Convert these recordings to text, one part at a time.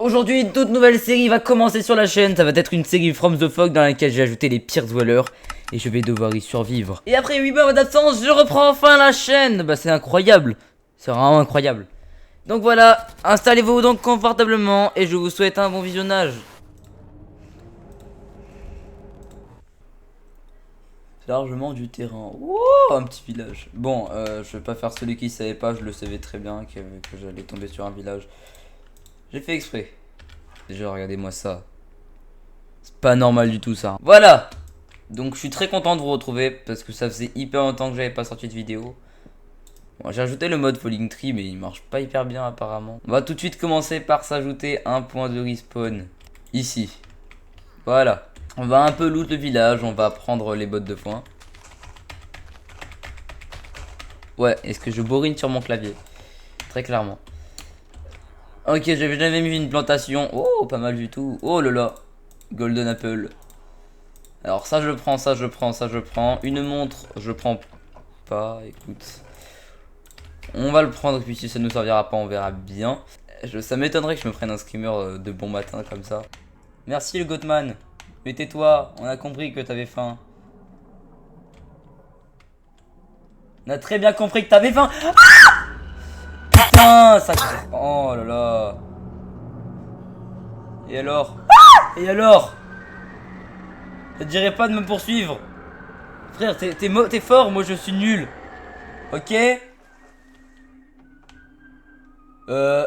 Aujourd'hui, une toute nouvelle série va commencer sur la chaîne. Ça va être une série From the Fog dans laquelle j'ai ajouté les pires dwellers. Et je vais devoir y survivre. Et après 8 mois d'absence, je reprends enfin la chaîne. Bah c'est incroyable. C'est vraiment incroyable. Donc voilà, installez-vous donc confortablement et je vous souhaite un bon visionnage. Largement du terrain. Wouh, un petit village. Bon, je vais pas faire celui qui savait pas, je le savais très bien que j'allais tomber sur un village. J'ai fait exprès. Déjà, regardez-moi ça. C'est pas normal du tout ça. Voilà. Donc je suis très content de vous retrouver parce que ça faisait hyper longtemps que j'avais pas sorti de vidéo. Bon, j'ai ajouté le mode Falling Tree mais il marche pas hyper bien apparemment. On va tout de suite commencer par s'ajouter un point de respawn. Ici. Voilà. On va un peu loot le village, on va prendre les bottes de foin. Ouais, est-ce que je bourrine sur mon clavier? Très clairement. Ok, j'avais jamais vu une plantation. Oh, pas mal du tout. Oh là là. Golden Apple. Alors ça je prends, ça je prends, ça je prends. Une montre, je prends pas, écoute. On va le prendre et puis si ça nous servira pas on verra bien. Ça m'étonnerait que je me prenne un screamer de bon matin comme ça. Merci le Goatman. Mais tais-toi, on a compris que t'avais faim. On a très bien compris que t'avais faim. Putain, ça... Oh là là. Et alors? Et alors? Ça te dirait pas de me poursuivre? Frère, t'es fort, moi je suis nul. Ok? Euh...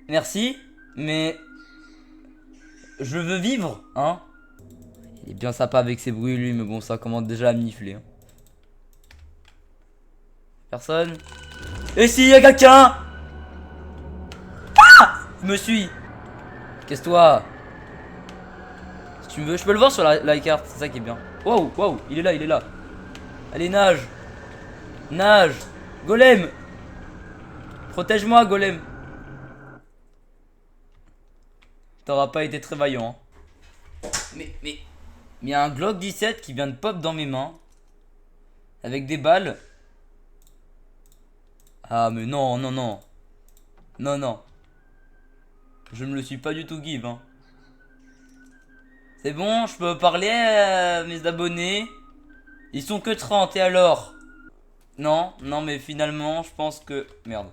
Merci, mais... Je veux vivre, hein? Il est bien sympa avec ses bruits lui, mais bon ça commence déjà à me nifler. Hein. Personne? Et si y a quelqu'un? Je me suis. Casse-toi. Si tu me veux, je peux le voir sur la carte, c'est ça qui est bien. Wow, wow, il est là, il est là. Allez, nage. Nage. Golem. Protège-moi, Golem. T'auras pas été très vaillant. Hein. Mais il y a un Glock 17 qui vient de pop dans mes mains. Avec des balles. Ah, mais non, non, non. Non, non. Je me le suis pas du tout give, hein. C'est bon, je peux parler à mes abonnés. Ils sont que 30 et alors? Non, non mais finalement je pense que... Merde.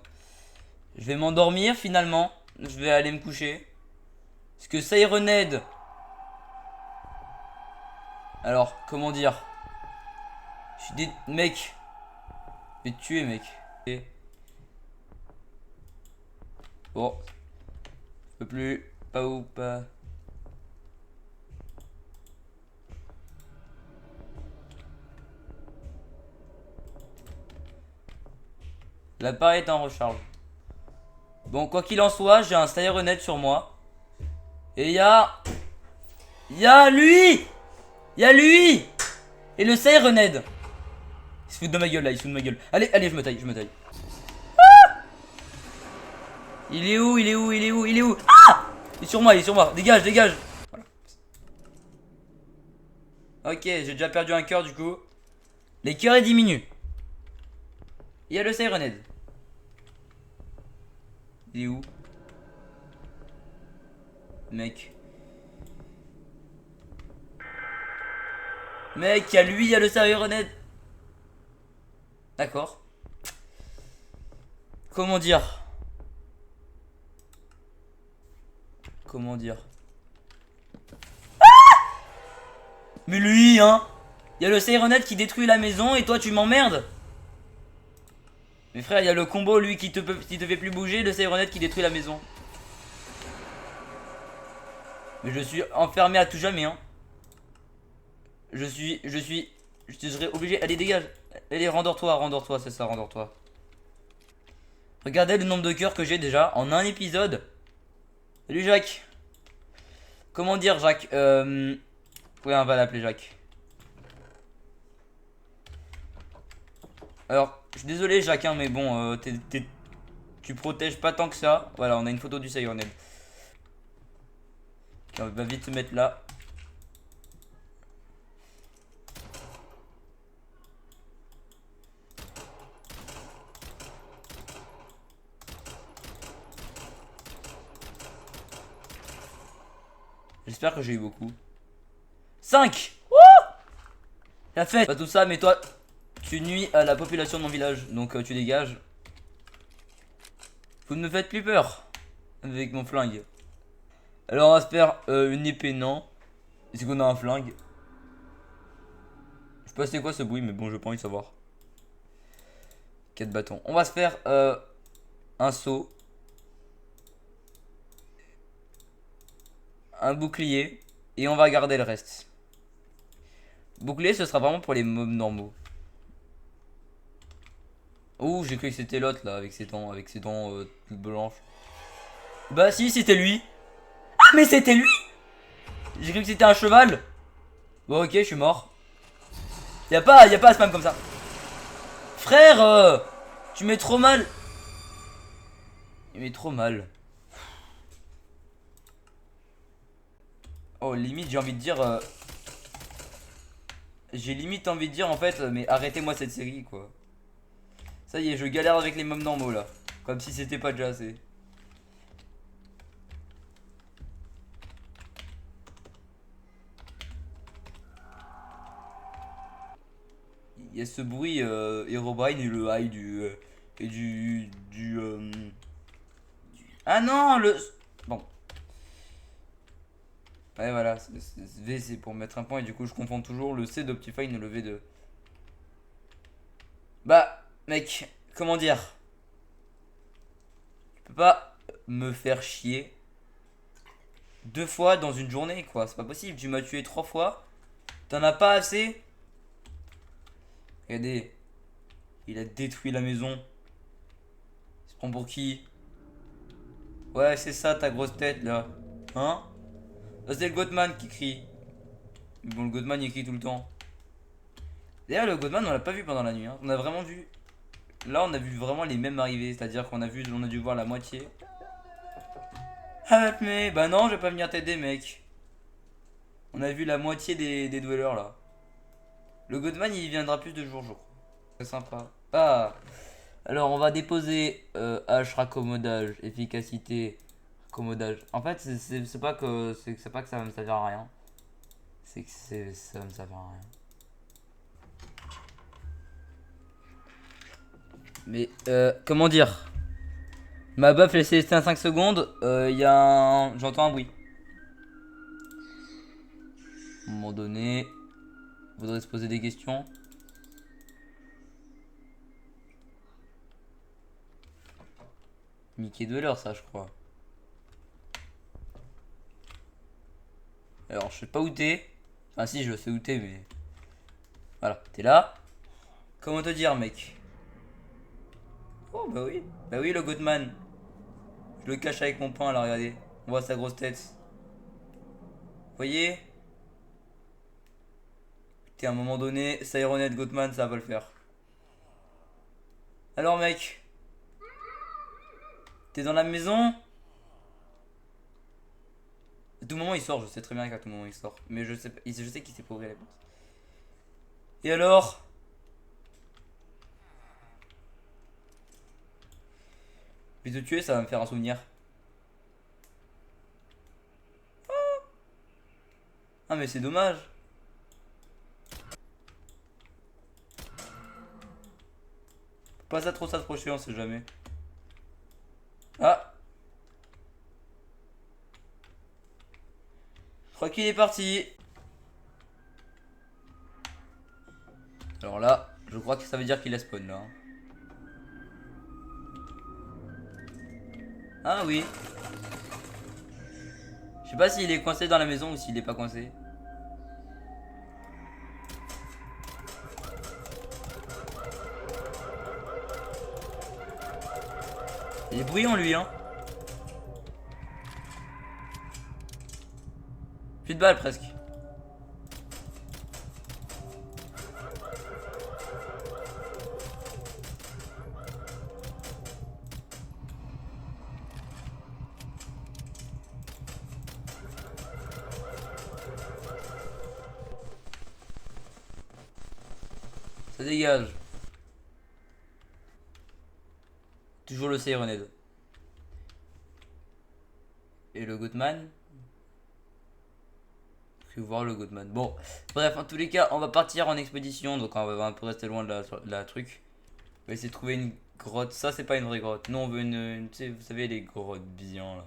Je vais m'endormir finalement. Je vais aller me coucher. Parce que Sirenhead... Alors, comment dire? Je suis des... Mec. Je vais te tuer mec. Et... Bon. Je peux plus. Pas ou pas. L'appareil est en recharge. Bon, quoi qu'il en soit, j'ai un Sirenhead sur moi. Et il y a... lui. Il y a lui. Et le Sirenhead. Il se fout de ma gueule là, il se fout de ma gueule. Allez, allez, je me taille, je me taille. Il est où? Il est où? Il est où? Il est où? Ah! Il est sur moi, il est sur moi. Dégage, dégage. Voilà. Ok, j'ai déjà perdu un cœur du coup. Les cœurs ils diminuent. Il y a le Sirenhead. Il est où? Mec. Mec, il y a lui, il y a le Sirenhead. D'accord. Comment dire? Comment dire? Mais lui, hein? Il y a le Sirenhead qui détruit la maison et toi tu m'emmerdes. Mais frère, il y a le combo lui qui te fait plus bouger, le Sirenhead qui détruit la maison. Mais je suis enfermé à tout jamais, hein. Je serai obligé. Allez, dégage. Allez, rendors-toi, rendors-toi, c'est ça, rendors-toi. Regardez le nombre de cœurs que j'ai déjà en un épisode. Salut Jacques. Comment dire Jacques Ouais, on va l'appeler Jacques. Alors, je suis désolé Jacques, hein, mais bon, tu protèges pas tant que ça. Voilà, on a une photo du Sirenhead. On va vite se mettre là. J'espère que j'ai eu beaucoup. 5. La fête. Pas tout ça, mais toi, tu nuis à la population de mon village. Donc tu dégages. Vous ne me faites plus peur. Avec mon flingue. Alors on va se faire une épée, non. Est-ce qu'on a un flingue? Je sais pas c'est quoi ce bruit, mais bon, je pas envie de savoir. 4 bâtons. On va se faire un seau. Un bouclier. Et on va garder le reste. Bouclier, ce sera vraiment pour les mobs normaux. Ouh, j'ai cru que c'était l'autre là, avec ses dents toutes blanches. Bah si, c'était lui. Ah, mais c'était lui. J'ai cru que c'était un cheval. Bon, ok, je suis mort. Y'a pas à spam comme ça. Frère, tu mets trop mal. Il met trop mal. Oh, limite, j'ai envie de dire... j'ai limite envie de dire en fait, mais arrêtez-moi cette série quoi. Ça y est, je galère avec les mobs normaux là. Comme si c'était pas déjà assez. Il y a ce bruit Herobrine et le high et Ah non, le... Bon. Ouais voilà, V c'est pour mettre un point et du coup je confonds toujours le C d'Optifine et le V2. Bah, mec, comment dire? Tu peux pas me faire chier 2 fois dans une journée quoi, c'est pas possible. Tu m'as tué 3 fois, t'en as pas assez? Regardez, il a détruit la maison. Il se prend pour qui? Ouais, c'est ça ta grosse tête là. Hein? Ça, c'est le Godman qui crie. Mais bon, le Godman il crie tout le temps. D'ailleurs, le Godman on l'a pas vu pendant la nuit. Hein. On a vraiment vu. Là, on a vu vraiment les mêmes arriver. C'est-à-dire qu'on a dû voir la moitié. Help me! Bah non, je vais pas venir t'aider, mec. On a vu la moitié des dwellers là. Le Godman il viendra plus de jour, je crois. C'est sympa. Ah! Alors, on va déposer H, raccommodage, efficacité, raccommodage. En fait, c'est pas que ça va me servir à rien. C'est que ça va me servir à rien. Mais, comment dire? Ma buff laissée rester à 5 secondes, j'entends un bruit. À un moment donné, faudrait se poser des questions. Mickey Dweller, ça, je crois. Alors, je sais pas où t'es. Enfin, si, je sais où t'es, mais. Voilà, t'es là. Comment te dire, mec? Oh, bah oui. Bah oui, le Goodman. Je le cache avec mon poing, là, regardez. On voit sa grosse tête. Vous voyez? T'es à un moment donné, Sironet Goodman, ça va pas le faire. Alors, mec? T'es dans la maison? À tout moment il sort, je sais très bien qu'à tout moment il sort. Mais je sais qu'il s'est pas ouvert la porte. Et alors? Je vais te tuer, ça va me faire un souvenir. Ah mais c'est dommage. Faut pas ça trop s'approcher, on sait jamais. Ah, je crois qu'il est parti. Alors là, je crois que ça veut dire qu'il a spawn là. Ah oui. Je sais pas s'il est coincé dans la maison ou s'il est pas coincé. Il est bruyant lui hein. Plus de balles presque. Ça dégage. Toujours le Sirenade. Et le Goodman. que voir le Goodman. Bon, bref, en tous les cas, on va partir en expédition, donc on va un peu rester loin de la truc. On va essayer de trouver une grotte. Ça, c'est pas une vraie grotte. Non, on veut tu sais, vous savez, les grottes bien là.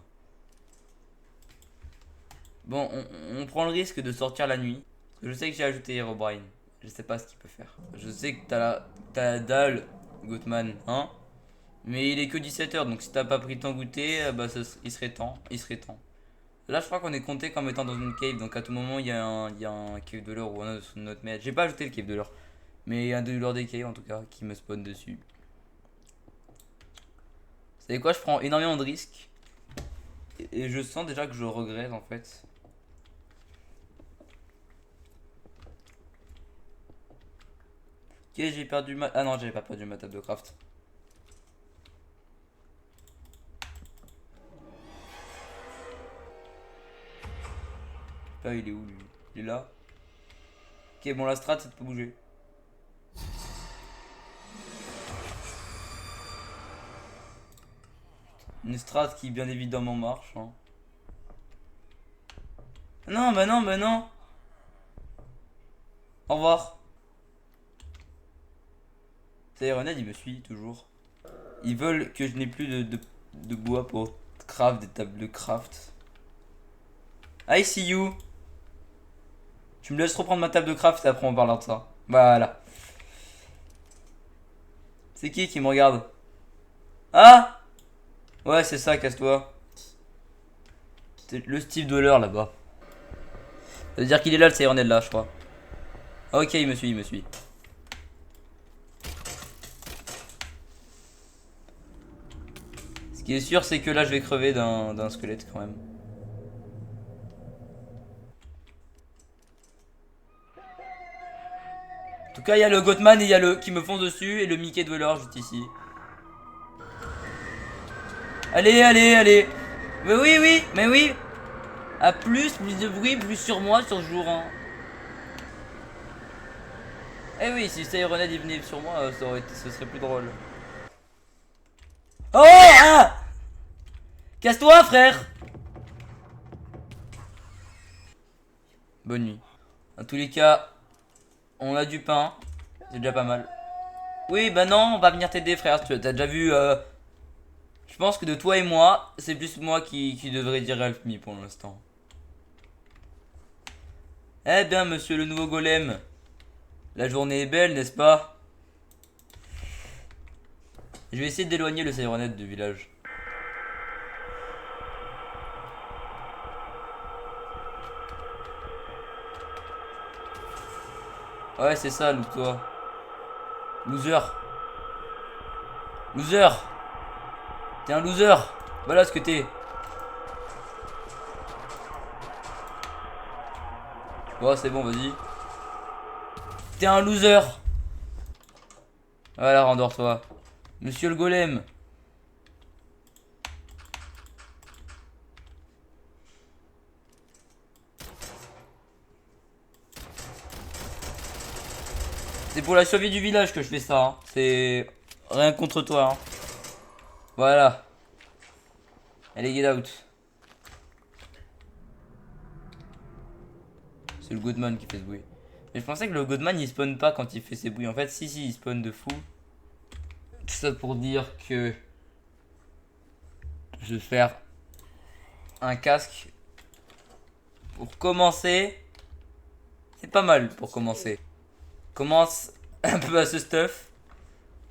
Bon, on prend le risque de sortir la nuit. Parce que je sais que j'ai ajouté Herobrine. Je sais pas ce qu'il peut faire. Je sais que t'as la dalle, Goodman, hein. Mais il est que 17h, donc si t'as pas pris ton goûter, bah il serait temps. Il serait temps. Là, je crois qu'on est compté comme étant dans une cave, donc à tout moment, il y a un cave de l'or ou un autre sous notre maître. J'ai pas ajouté le cave de l'or, mais il y a un de l'or des caves en tout cas qui me spawn dessus. Vous savez quoi, je prends énormément de risques. Et je sens déjà que je regrette en fait. Ok, j'ai perdu ma... Ah non, j'avais pas perdu ma table de craft. Là, il est où lui? Il est là. Ok, bon, la strat, c'est de pas bouger. Une strat qui, bien évidemment, marche. Hein. Non, bah non, bah non. Au revoir. Ça y est, Renard, il me suit toujours. Ils veulent que je n'ai plus de bois pour craft des tables de craft. I see you. Tu me laisses reprendre ma table de craft et après on parlera de ça. Voilà. C'est qui me regarde? Ah! Ouais, c'est ça, casse-toi. C'est le Steve de l'heure là-bas. Ça veut dire qu'il est là, le Sirenel là, je crois. Ok, il me suit, il me suit. Ce qui est sûr, c'est que là, je vais crever d'un squelette quand même. En tout cas, il y a le Gothman et il y a le qui me fonce dessus et le Mickey Dweller juste ici. Allez, allez, allez. Mais oui, oui, mais oui. À plus de bruit, plus sur moi sur ce jour. Hein. Eh oui, si Sirenhead il venait sur moi, ce serait plus drôle. Oh ah! Casse-toi, frère! Bonne nuit. En tous les cas, on a du pain. C'est déjà pas mal. Oui, bah non, on va venir t'aider, frère. T'as déjà vu. Je pense que de toi et moi, c'est plus moi qui devrais dire help me pour l'instant. Eh bien, monsieur le nouveau golem. La journée est belle, n'est-ce pas? Je vais essayer d'éloigner le Sirenhead du village. Ouais, c'est ça, loup-toi. Loser. Loser. T'es un loser. Voilà ce que t'es. Bon, c'est bon, vas-y. T'es un loser. Voilà, rendors-toi. Monsieur le golem. C'est pour la survie du village que je fais ça. Hein. C'est rien contre toi. Hein. Voilà. Allez, get out. C'est le Goodman qui fait ce bruit. Mais je pensais que le Goodman il spawn pas quand il fait ses bruits. En fait, si, il spawn de fou. Tout ça pour dire que je vais faire un casque. Pour commencer, c'est pas mal pour commencer. Commence un peu à ce stuff.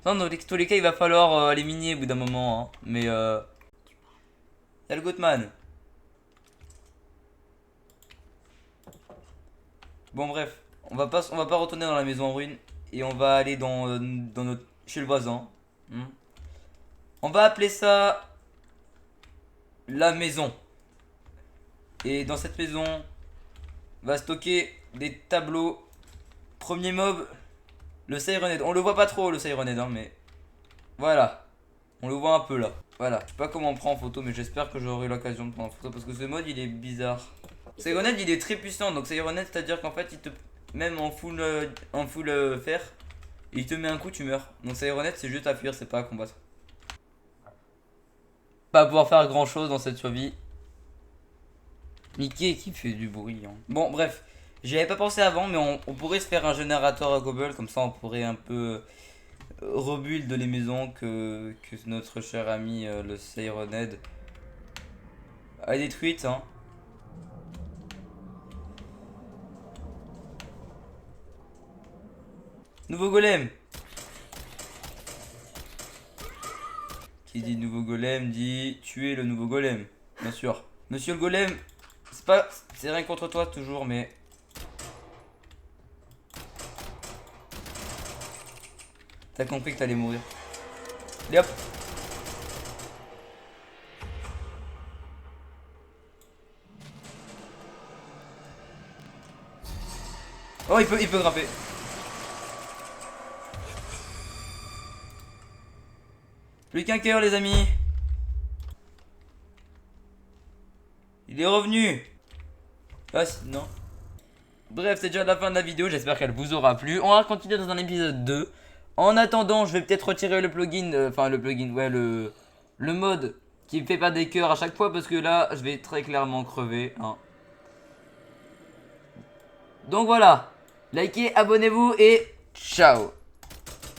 Non, dans tous les cas, il va falloir aller miner au bout d'un moment. Hein. Mais y'a le Goatman. Bon, bref, on va pas retourner dans la maison en ruine et on va aller chez le voisin. On va appeler ça la maison. Et dans cette maison, on va stocker des tableaux. Premier mob, le Sirenhead. On le voit pas trop le Sirenhead, hein, mais voilà. On le voit un peu là. Voilà. Je sais pas comment on prend en photo, mais j'espère que j'aurai l'occasion de prendre en photo parce que ce mode il est bizarre. Sirenhead il est très puissant. Donc Sirenhead, c'est-à-dire qu'en fait, il te même en full fer, il te met un coup, tu meurs. Donc Sirenhead, c'est juste à fuir, c'est pas à combattre. Pas pouvoir faire grand chose dans cette survie. Mickey qui fait du bruit. Hein. Bon, bref. J'y avais pas pensé avant, mais on pourrait se faire un générateur à cobble. Comme ça, on pourrait un peu rebuild les maisons que notre cher ami le Sirenhead a détruites. Hein. Nouveau golem. Qui dit nouveau golem dit tuer le nouveau golem. Bien sûr. Monsieur le golem, c'est rien contre toi toujours, mais t'as compris que t'allais mourir. Allez hop. Oh, il peut grimper. Plus qu'un cœur, les amis. Il est revenu. Ah, non. Bref, c'est déjà la fin de la vidéo. J'espère qu'elle vous aura plu. On va continuer dans un épisode 2. En attendant, je vais peut-être retirer le plugin. Enfin, le plugin, ouais, le mode qui me fait pas des cœurs à chaque fois. Parce que là, je vais très clairement crever. Hein. Donc voilà. Likez, abonnez-vous et ciao.